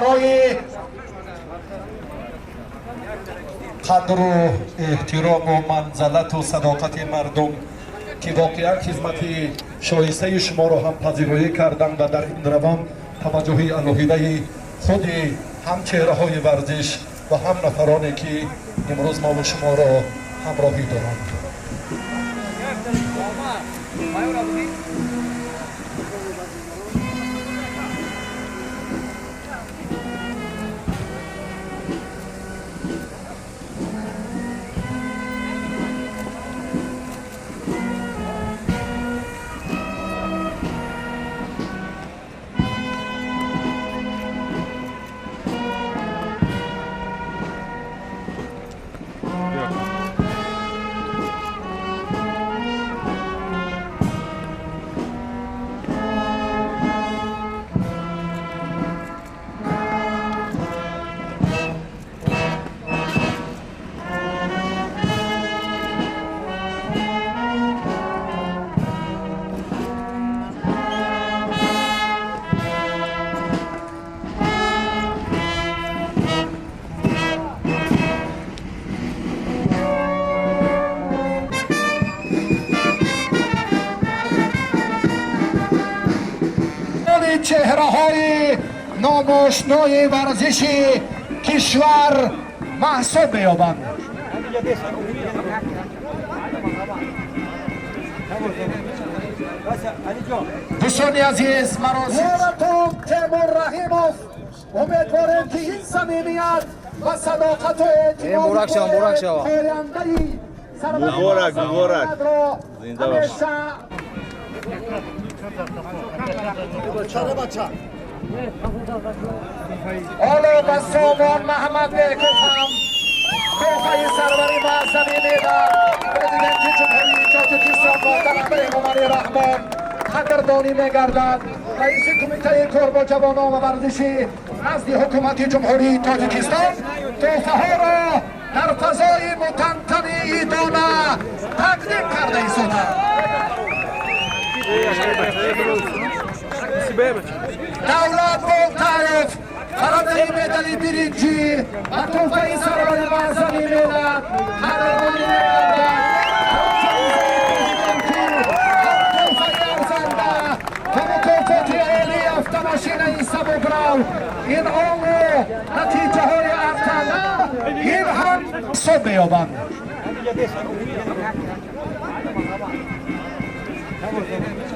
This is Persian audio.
برای قدر و احترام و منزلت و صداقت مردم که واقعا خدمت شایسته شما را هم پذیرایی کردن و در این روان توجه الهیده خود هم چهره های ورزش و هم نفرانی که امروز ما و شما را همراهی دارند. چهره های ناماشنای ورزش کشور محسوب بیابند. دوستان عزیز، مراسم تیمور رحیموف، امیدوارم که این صمیمیت و صداقت و اعتماد پاینده‌ای مبارک زنده باش. حالا به سامان محمد بکوفم توفه سروری معظمی میدن پرزیدنت جمهوری تاجیکستان محترم عمر رحمان قدردانی میگردد. رئیس کمیته کار با جوانان و ورزشی نزد حکومت جمهوری تاجیکستان توفه ها را در فضای متنطن عیدانه تقدیم کرده ایستادند. دولت مختلف فرانده مدلی برینجی و توفه سرور معظمی ملت قدردانی می‌کردند. توفه ارزنده و مکافات عالی یافته ماشین این سبکرو این آن نتیجه های ارزنده این هم صبح بیابند. Vamos.